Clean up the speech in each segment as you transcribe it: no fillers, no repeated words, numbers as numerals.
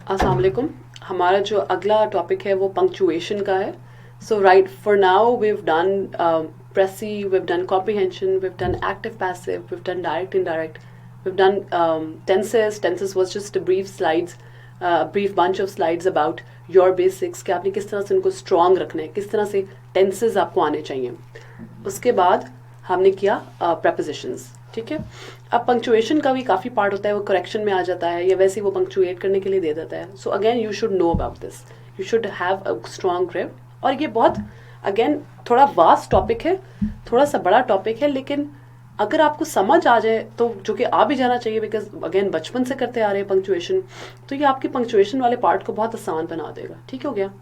अस्सलाम वालेकुम। हमारा जो अगला टॉपिक है वो पंक्चुएशन का है। So right, for now we have done precis, we have done comprehension, we have done active passive, we have done direct indirect, we have done tenses was just a brief slides, brief bunch of slides about your basics कि आपने किस तरह से उनको strong रखना है, किस तरह से टेंसेस आपको आने चाहिए। उसके बाद हमने किया प्रपोजिशंस। ठीक है, अब पंक्चुएशन का भी काफ़ी पार्ट होता है, वो करेक्शन में आ जाता है या वैसे ही वो पंक्चुएट करने के लिए दे देता है। So again you should know about this, you should have a strong grip. और ये बहुत अगेन थोड़ा वास्ट टॉपिक है, थोड़ा सा बड़ा टॉपिक है, लेकिन अगर आपको समझ आ जाए तो, जो कि आ भी जाना चाहिए बिकॉज अगेन बचपन से करते आ रहे हैं पंक्चुएशन, तो ये आपकी पंक्चुएशन वाले पार्ट को बहुत आसान बना देगा। ठीक हो गया?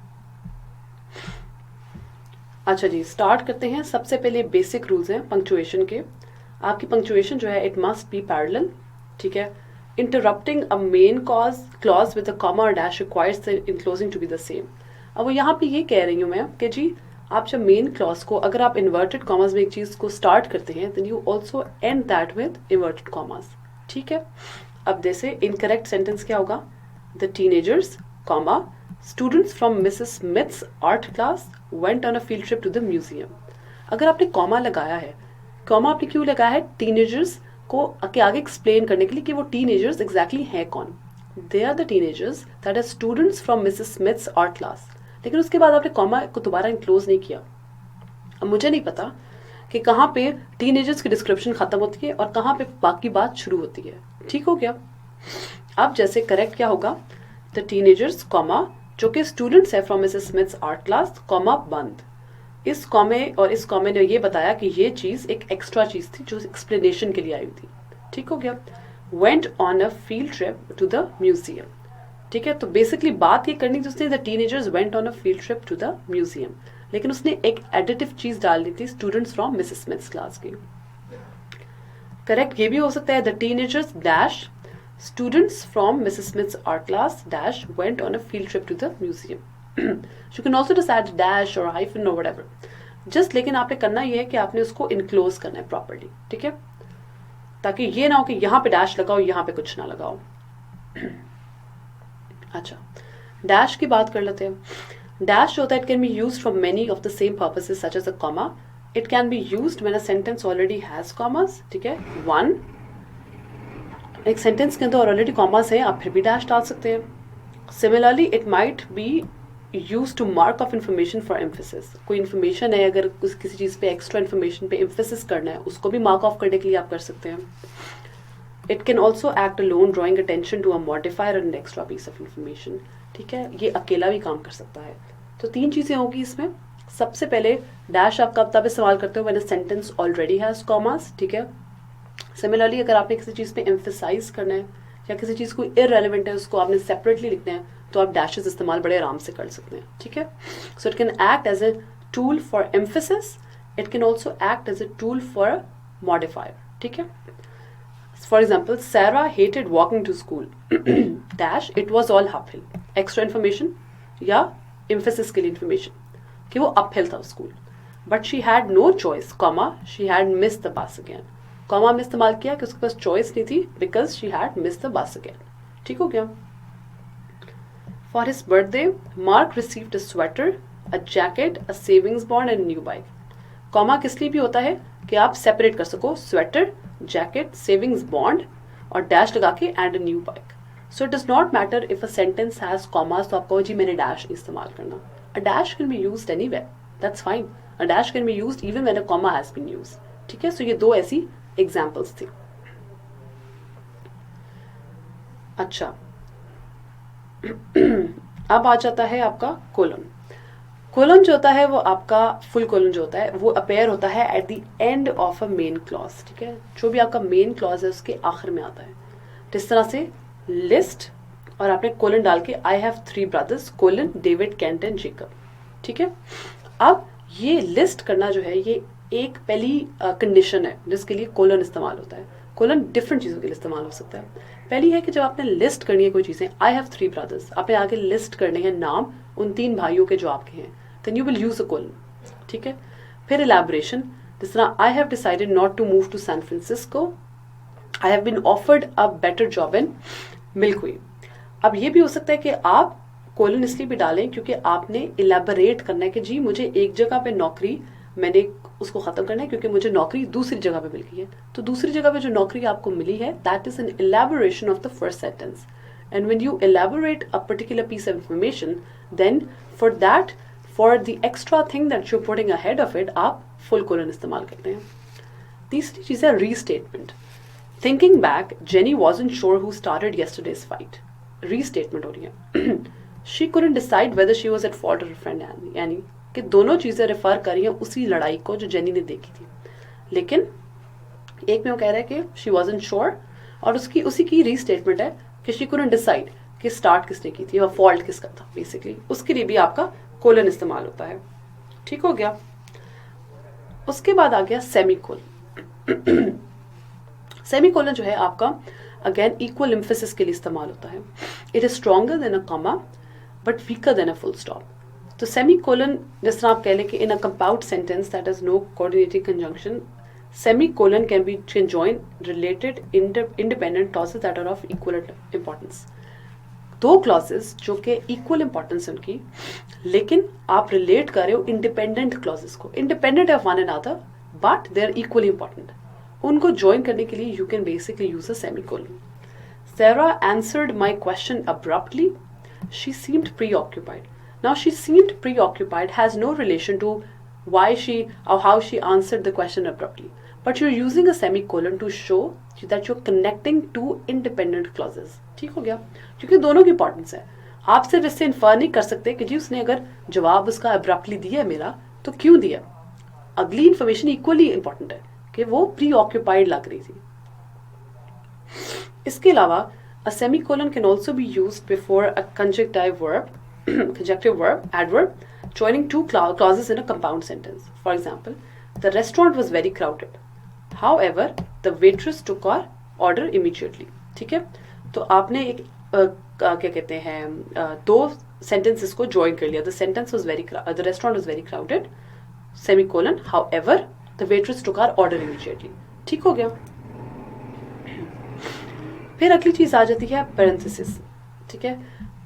अच्छा जी, स्टार्ट करते हैं। सबसे पहले बेसिक रूल्स हैं पंक्चुएशन के। आपकी पंक्चुएशन जो है इट मस्ट बी पैरेलल। ठीक है, interrupting a main clause with a comma और dash requires the enclosing to be the same. अब वो यहाँ पे ये कह रही हूँ मैं कि जी आप जब मेन क्लॉज को, अगर आप इन्वर्टेड कॉमर्स में एक चीज़ को स्टार्ट करते हैं then you also end that with inverted commas. ठीक है, अब जैसे इनकरेक्ट सेंटेंस क्या होगा? The teenagers comma students from Mrs Smith's art class went on a field trip to the museum. अगर आपने कॉमा लगाया है, कॉमा आपने क्यों लगाया है? टीनेजर्स को के आगे एक्सप्लेन करने के लिए कि वो टीनेजर्स एग्जैक्टली हैं कौन। They are the teenagers that are students from Mrs Smith's art class. लेकिन उसके बाद आपने कॉमा को दोबारा इंक्लोज नहीं किया। अब मुझे नहीं पता कि कहाँ पे टीनेजर्स की डिस्क्रिप्शन खत्म होती है और कहाँ पे बाकी बात शुरू होती है। ठीक हो गया? अब जैसे करेक्ट क्या होगा? द टीनेजर्स कॉमा जो कि स्टूडेंट्स है from Mrs Smith's art class comma बंद। इस कॉमे और इस कॉमे ने ये बताया कि ये चीज़ एक एक्स्ट्रा चीज़ थी जो एक्सप्लेनेशन के लिए आई थी। ठीक हो गया? Went on a field trip to the museum. ठीक है, तो बेसिकली बात ये करनी थी उसने, the teenagers went on a field trip to the museum, लेकिन उसने एक एडिटिव चीज़ डाल दी थी, students from Mrs Smith's class की। करेक्ट ये भी हो सकता है, the teenagers dash students from Mrs Smith's art class dash went on a field trip to the museum. You can also just add dash or hyphen or whatever. Just लेकिन आपने करना ये है कि आपने उसको इनक्लोज करना है प्रॉपर्ली। ठीक है, ताकि ये ना हो कि यहाँ पे डैश लगाओ यहाँ पे कुछ ना लगाओ। अच्छा, डैश की बात कर लेते हैं। डैश जो होता है it can be used for many of the same purposes such as a comma. It can be used when a sentence already has commas. ठीक है, वन एक सेंटेंस के अंदर ऑलरेडी कॉमास है, आप फिर भी डैश डाल सकते हैं। Similarly it might be use to mark off information for emphasis. कोई इन्फॉर्मेशन है, अगर किसी चीज़ पे एक्स्ट्रा इन्फॉर्मेशन पे एम्फेसिस करना है, उसको भी मार्क ऑफ करने के लिए आप कर सकते हैं। It can also act alone drawing attention to a modifier and extra piece of information. ठीक है, ये अकेला भी काम कर सकता है। तो तीन चीज़ें होगी इसमें। सबसे पहले डैश आप कब तब इस्तेमाल करते हो? When a sentence already has commas. ठीक है, सिमिलरली अगर आपने किसी चीज़ पे एम्फेसाइज करना है या किसी चीज़ को इररेलेवेंट है उसको आपने सेपरेटली लिखना है, तो आप डैशेस इस्तेमाल बड़े आराम से कर सकते हैं। ठीक है, so it can act as a tool for emphasis, it can also act as a tool for modifier. ठीक है, for example Sara hated walking to school dash it was all uphill. Extra information या emphasis के लिए information कि वो uphill था school, but she had no choice comma she had miss the bus again. Comma में इस्तेमाल किया कि उसके पास चॉइस नहीं थी because she had miss the bus again. ठीक हो गया? For his birthday mark received a sweater, a jacket, a savings bond and new bike. Comma किस लिए भी होता है कि आप सेपरेट कर सको स्वेटर, जैकेट, सेविंग्स बॉन्ड और डैश लगा के and a new bike. So it does not matter if a sentence has commas, तो आप कहो जी मैंने डैश नहीं इस्तेमाल करना। A dash can be used anywhere, that's fine. A dash can be used even when a comma has been used. ठीक है, सो ये दो ऐसी एग्जाम्पल्स थी। अच्छा, अब आ जाता है आपका कोलन। कोलन जो होता है वो आपका फुल कोलन जो होता है वो अपेयर होता है at the end of a main clause. ठीक है, जो भी आपका मेन क्लॉज है उसके आखिर में आता है। जिस तरह से लिस्ट और आपने कोलन डाल के I have 3 brothers colon David, Kent and Jacob. ठीक है, अब ये लिस्ट करना जो है ये एक पहली कंडीशन है जिसके लिए कोलन इस्तेमाल होता है। कोलन डिफरेंट चीज़ों के लिए इस्तेमाल हो सकता है। पहली है कि जब आपने लिस्ट करनी है कोई चीज़ें, आई हैव 3 ब्रदर्स, आपने आगे लिस्ट करने हैं नाम उन 3 भाइयों के जो आपके हैं, then you will use a colon. ठीक है, फिर एलैबोरेशन, जिस तरह I have decided not to move to San Francisco, I have been offered a better job in Milwaukee. अब ये भी हो सकता है कि आप कोलन इसलिए भी डालें क्योंकि आपने इलेबोरेट करना है कि जी मुझे एक जगह पे नौकरी, मैंने उसको ख़त्म करना है क्योंकि मुझे नौकरी दूसरी जगह पे मिल गई है। तो दूसरी जगह पे जो नौकरी आपको मिली है, that is an elaboration of the first sentence. And when you elaborate a particular piece of information, then for that, for the extra thing that you putting ahead of it, आप फुल कोलन इस्तेमाल करते हैं। तीसरी चीज़ है restatement. Thinking back, Jenny wasn't sure who started yesterday's fight. Restatement हो रही है। She couldn't decide whether she was at fault or her friend Annie, यानी कि दोनों चीज़ें रेफर करी हैं उसी लड़ाई को जो जेनी ने देखी थी, लेकिन एक में वो कह रहा है कि शी वॉजंट श्योर, और उसकी उसी की रीस्टेटमेंट है कि शी couldn't decide कि स्टार्ट किसने की थी और फॉल्ट किसका था। बेसिकली उसके लिए भी आपका कोलन इस्तेमाल होता है। ठीक हो गया। उसके बाद आ गया सेमीकोलन। सेमीकोलन जो है आपका अगेन इक्वल एम्फेसिस के लिए इस्तेमाल होता है। It is stronger than a comma but weaker than a full stop. तो सेमीकोलन, जिस तरह आप कह लें कि in a compound sentence that is no coordinating conjunction, semicolon can join related independent clauses that are of equal importance. दो clauses जो कि इक्वल इंपॉर्टेंस है उनकी, लेकिन आप रिलेट कर रहे हो इंडिपेंडेंट क्लॉजेस को, independent of one another but they are equally important. उनको ज्वाइन करने के लिए you can basically use a semicolon. Sarah answered my question abruptly. She seemed preoccupied. Now, she seemed preoccupied has no relation to why she or how she answered the question abruptly. But you're using a semicolon to show that you're connecting two independent clauses. ठीक हो गया? क्योंकि दोनों की importance है। आप सिर्फ इससे इन्फर नहीं कर सकते कि जी उसने अगर जवाब उसका abruptly दिया है मेरा, तो क्यों दिया। अगली इंफॉर्मेशन इक्वली इंपॉर्टेंट है कि वो प्रीऑक्यूपाइड लग रही थी। इसके अलावा a semicolon can also be used before a conjunctive verb, adverb, joining two clauses in a compound sentence. For example, the restaurant was very crowded. However, the waitress took our order immediately. ठीक है, तो आपने एक क्या कहते हैं दो sentences को join कर लिया। The restaurant was very crowded. Semicolon. However, the waitress took our order immediately. ठीक हो गया। फिर अगली चीज आ जाती है पैरेंथेसिस। ठीक है,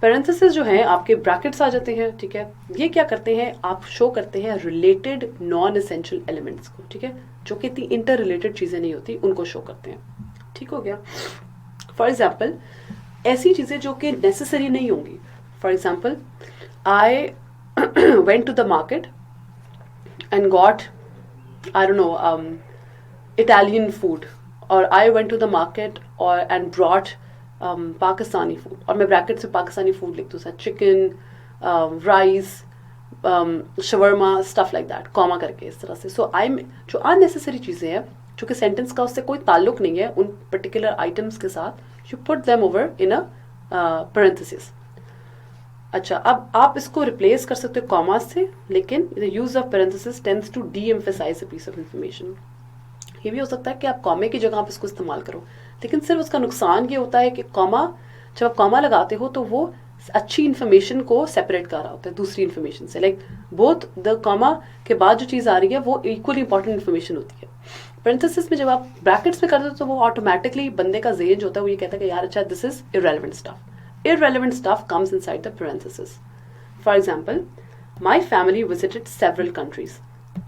पैरेंथेसिस जो है आपके ब्रैकेट्स आ जाते हैं। ठीक है, ये क्या करते हैं, आप शो करते हैं रिलेटेड नॉन एसेंशियल एलिमेंट्स को। ठीक है, जो कि इतनी इंटर रिलेटेड चीजें नहीं होती उनको शो करते हैं। ठीक हो गया। फॉर एग्जाम्पल, ऐसी चीजें जो कि नेसेसरी नहीं होंगी। For example, I went to the market and got I don't know Italian food, और I went to the market और एंड ब्रॉट पाकिस्तानी फूड, और मैं ब्रैकेट से पाकिस्तानी फूड लिख दूँ, chicken, rice, shawarma, stuff like that, comma करके इस तरह से। सो आई जो अननेसेसरी चीज़ें हैं जो कि सेंटेंस का उससे कोई ताल्लुक नहीं है उन पर्टिकुलर आइटम्स के साथ, you put them over in a parenthesis. अच्छा, अब आप इसको रिप्लेस कर सकते हो कॉमा से, लेकिन the use of parenthesis tends to deemphasise a piece of information. ये भी हो सकता है कि आप कॉमे की जगह आप इसको इस्तेमाल करो, लेकिन सिर्फ उसका नुकसान ये होता है कि कॉमा, जब आप कॉमा लगाते हो तो वो अच्छी इन्फॉर्मेशन को सेपरेट कर रहा होता है दूसरी इन्फॉर्मेशन से। लाइक बोथ द कॉमा के बाद जो चीज़ आ रही है वो इक्वली इंपॉर्टेंट इन्फॉर्मेशन होती है। पैरेंथेसिस में जब आप ब्रैकेट्स में करते हो तो वो ऑटोमेटिकली बंदे का ज़हन जो होता है वो ये कहता है कि यार अच्छा, this is irrelevant stuff. Irrelevant stuff comes inside the parenthesis. For example, my family visited several countries,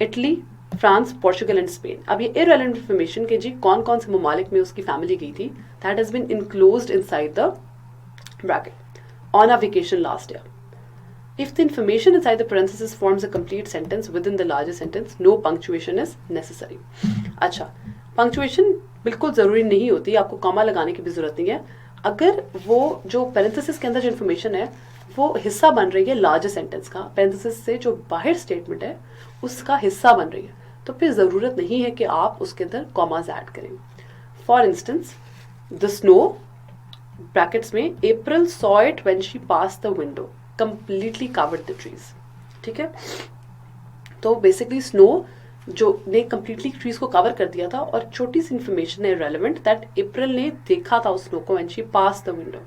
Italy, France, Portugal and Spain. अब ये इररेलेवेंट इन्फॉर्मेशन के जी कौन कौन से ममालिक में उसकी फैमिली गई थी, that has been enclosed inside the bracket on a vacation last year. If the information inside the parenthesis forms a complete sentence within the larger sentence, no punctuation is necessary. अच्छा, punctuation बिल्कुल ज़रूरी नहीं होती, आपको comma लगाने की भी ज़रूरत नहीं है। अगर वो जो parenthesis के अंदर जो information है वो हिस्सा बन रही है लार्जर सेंटेंस का, parenthesis से जो बाहर स्टेटमेंट है उसका हिस्सा बन रही है, तो फिर ज़रूरत नहीं है कि आप उसके अंदर कॉमाज ऐड करें। For instance, the snow brackets में, April saw it when she passed the window, completely covered the trees. ठीक है, तो बेसिकली स्नो जो ने completely ट्रीज को कवर कर दिया था, और छोटी सी इंफॉर्मेशन है रेलेवेंट दैट अप्रैल ने देखा था उस स्नो को when she passed the window.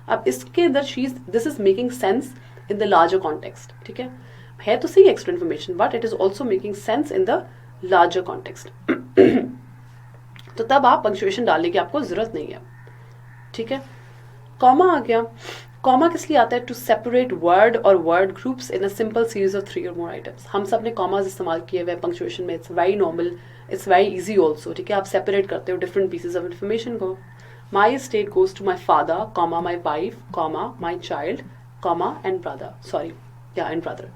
अब इसके अंदर this is making sense in the larger context. ठीक है तो सही extra information, but it is also making sense in the larger context. तो तब आप पंक्चुएशन डालने की आपको जरूरत नहीं है। ठीक है, कॉमा आ गया। कॉमा किस लिए आता है? टू सेपरेट वर्ड और word groups in a simple series of 3 और मोर आइटम्स. हम सब ने कॉमाज इस्तेमाल किए हुए पंक्चुएशन में. It's very normal, it's very easy also. ठीक है, आप सेपरेट करते हो डिफरेंट पीसेज ऑफ इन्फॉर्मेशन को. My state goes to my father, comma my wife, comma my child, comma and brother, sorry या एंड ब्रदर.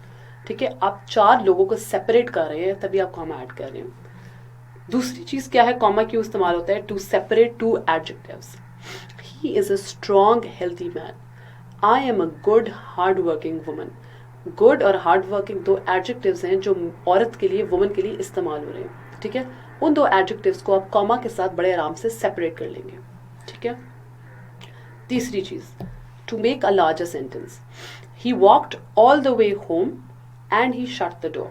ठीक है, आप 4 लोगों को सेपरेट कर रहे हैं तभी आप कॉमा ऐड कर रहे हैं. दूसरी चीज क्या है, कॉमा क्यों इस्तेमाल होता है? To separate 2 adjectives. He is a strong healthy man. I am a good hard working woman. Good और हार्ड वर्किंग 2 एडजेक्टिव्स हैं जो औरत के लिए, वुमन के लिए इस्तेमाल हो रहे हैं. ठीक है, उन 2 एडजेक्टिव्स को आप कॉमा के साथ बड़े आराम से सेपरेट कर लेंगे. ठीक है. तीसरी चीज, to make a larger sentence. He walked all the way home and he shut the door.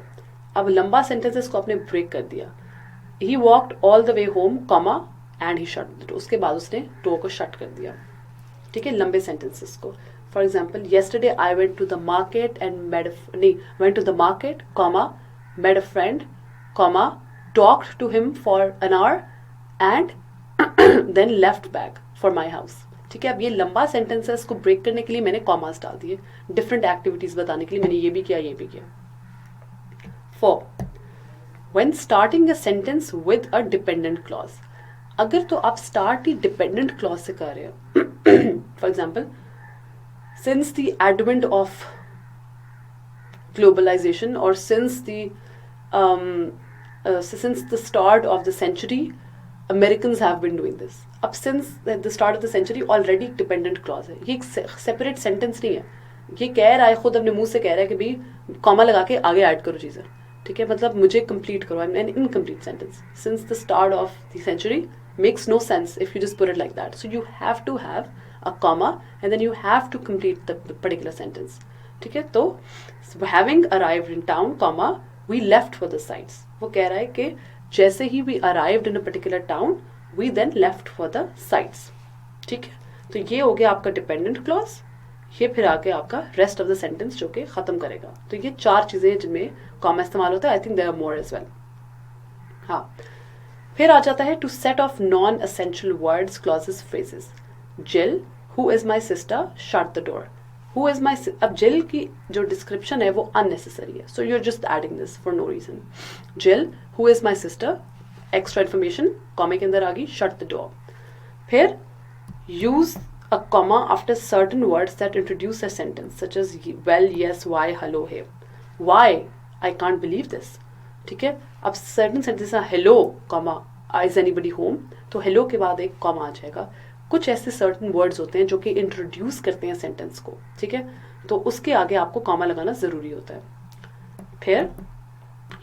अब लंबा सेंटेंसेस को आपने ब्रेक कर दिया. He walked all the way home, comma and he shut the door. उसके बाद उसने डोर को शट कर दिया. ठीक है, लंबे सेंटेंसेस को. For example, yesterday I went to the market and went to the market, comma made a friend, comma talked to him for an hour and then left back for my house. ठीक है, अब ये लंबा sentences को break करने के लिए मैंने कॉमास डाल दिए. डिफरेंट एक्टिविटीज बताने के लिए मैंने ये भी किया, ये भी किया. 4. When starting a sentence with a dependent clause. अगर तो आप स्टार्ट ही डिपेंडेंट क्लॉज से कर रहे हो. For example, since the advent of globalisation और since the start of the century Americans have been doing this. अब since the start of the century already dependent clause है. ये एक सेपरेट सेंटेंस नहीं है. ये कह रहा है, खुद अपने मुंह से कह रहा है कि भाई कॉमा लगा के आगे ऐड करो चीज़ें. ठीक है, मतलब मुझे कंप्लीट करो. An incomplete sentence. Since the start of the century makes no sense if you just put it like that. So you have to have a comma and then you have to complete the particular sentence. ठीक है, तो having arrived in town, comma, we left for the sights. वो कह रहा है कि जैसे ही we arrived in a particular town, we then left for the sights. ठीक है, तो ये हो गया आपका dependent clause. ये फिर आके आपका rest of the sentence जो कि खत्म करेगा. तो ये 4 चीजें हैं जिनमें comma इस्तेमाल होता है. I think there are more as well. हाँ, फिर आ जाता है to set off non essential words, clauses, phrases. Jill, who is my sister, shut the door. Who is my, अब जिल की जो डिस्क्रिप्शन है वो अननेसेसरी है. So you are just adding this for no reason. Jill, who is my sister, extra information comma के अंदर आ गई, शट द डोर. फिर use a comma after certain words that introduce a sentence such as well, yes, why, hello, hey. Why, I can't believe this. ठीक है, अब certain sentence hello comma is anybody home, तो hello के बाद एक comma आ जाएगा. कुछ ऐसे सर्टन वर्ड्स होते हैं जो कि इंट्रोड्यूस करते हैं सेंटेंस को. ठीक है, तो उसके आगे आपको कॉमा लगाना जरूरी होता है. फिर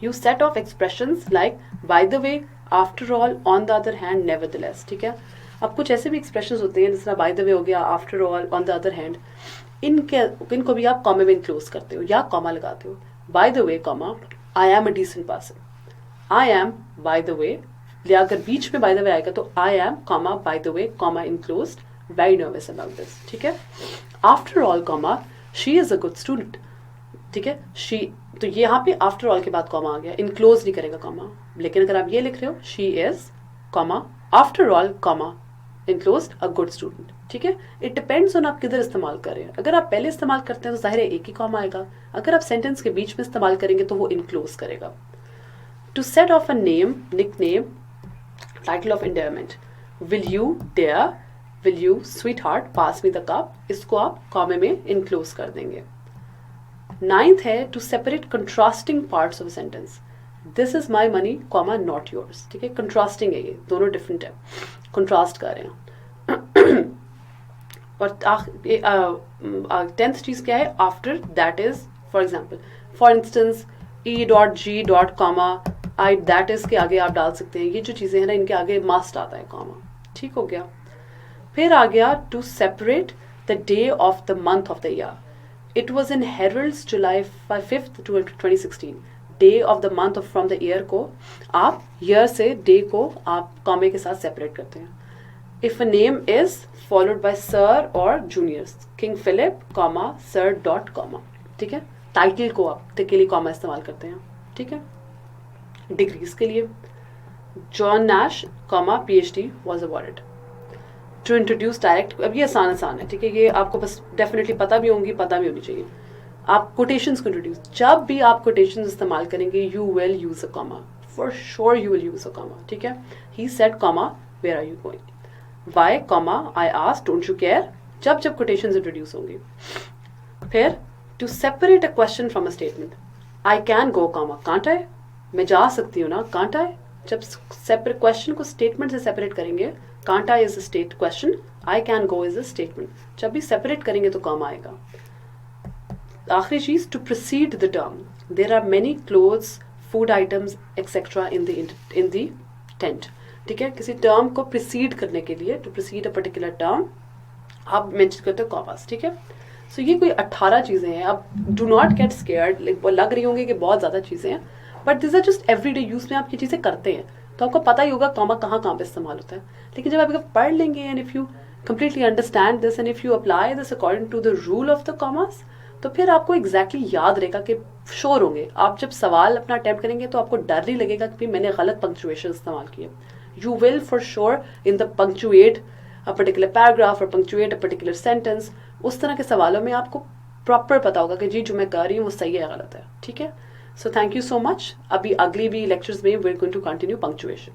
you set of expressions like by the way, after all, on the other hand, nevertheless. ठीक है, अब कुछ ऐसे भी एक्सप्रेशंस होते हैं जिस तरह बाय द वे हो गया, after all, on the other hand. इनको भी आप कॉमा में इनक्लोज करते हो या कॉमा लगाते हो. By the way comma, I am a decent person. I am, by the way, या अगर बीच में by the way आएगा तो I am, comma, by the way, comma enclosed, very nervous about this. ठीक है, after all, comma, she is a good student. ठीक है, she, तो यहाँ पे after all के बाद comma आ गया, enclosed नहीं करेगा comma. लेकिन अगर आप ये लिख रहे हो she is, comma, after all, comma, enclosed, a good student. ठीक है, इट डिपेंड्स ऑन आप किधर इस्तेमाल कर रहे हैं. अगर आप पहले इस्तेमाल करते हैं तो जाहिर है एक ही कॉमा आएगा. अगर आप सेंटेंस के बीच में इस्तेमाल करेंगे तो वो इनक्लोज करेगा. To set off a name, nickname, title of endearment. Will you dear, will you sweetheart, pass me the cup, इसको आप कॉमे में इनक्लोज कर देंगे. 9th है to separate contrasting parts of a sentence. This is my money, comma, not yours. ठीक है, contrasting है, ये दोनों डिफरेंट है, कंट्रास्ट कर रहे हैं. और 10th चीज क्या है, after that is. For example, for instance, e dot, g dot, comma, i that is के आगे आप डाल सकते हैं. ये जो चीजें हैं ना, इनके आगे मस्ट आता है कॉमा. ठीक हो गया. फिर आ गया to separate the day of the month of the year. It was in Harold's July 5th 2016. Day of the month from the year को आप ईयर से डे को आप कॉमे के साथ सेपरेट करते हैं. If a name is followed by sir or juniors, King Philip, comma, sir dot comma. ठीक है, टाइटल को आप के लिए कॉमा इस्तेमाल करते हैं. ठीक है, डिग्रीज के लिए John Nash, comma, PhD was awarded. To introduce direct, अब ये आसान है, ठीक है, ये आपको बस डेफिनेटली पता भी होनी चाहिए। आप कोटेशंस को इंट्रोड्यूस, जब भी आप कोटेशंस इस्तेमाल करेंगे you will use a comma, for sure you will use a comma, ठीक है। He said comma, where are you going, why comma, I asked, don't you care, जब जब कोटेशंस इंट्रोड्यूस होंगी। फिर to separate a question from a statement, I can go comma, can't I, मैं जा सकती हूँ ना, कांट आई, जब सेपरेट क्वेश्चन को स्टेटमेंट से सेपरेट करेंगे, can't I is a state question, I can go is a statement, जब भी सेपरेट करेंगे तो कॉमा आएगा। आखिरी चीज, to proceed the term, there are many clothes, food items etcetera in the tent, ठीक है, किसी टर्म को प्रोसीड करने के लिए, to proceed a particular term आप मेंशन करते हो कॉमास, ठीक है। सो ये कोई 18 चीजें हैं। अब डू नॉट गेट स्केयर्ड, लग रही होंगी कि बहुत ज्यादा चीजें हैं, but this are just everyday use में आप ये चीजें करते हैं, तो आपको पता ही होगा कॉमा कहाँ पे इस्तेमाल होता है। लेकिन जब आप पढ़ लेंगे and if you completely understand this and if you apply this according to the rule of the commas, तो फिर आपको एग्जैक्टली याद रहेगा कि श्योर होंगे आप जब सवाल अपना अटेम्प्ट करेंगे तो आपको डर नहीं लगेगा कि मैंने गलत पंक्चुएशन इस्तेमाल किया। You will for sure in the punctuate a particular paragraph और पंक्चुएट अ पर्टिकुलर सेंटेंस, उस तरह के सवालों में आपको प्रॉपर पता होगा कि जी जो मैं कर रही हूँ वो सही है गलत है, ठीक है। So thank you so much. अभी अगली भी लेक्चर्स में we are going to continue punctuation.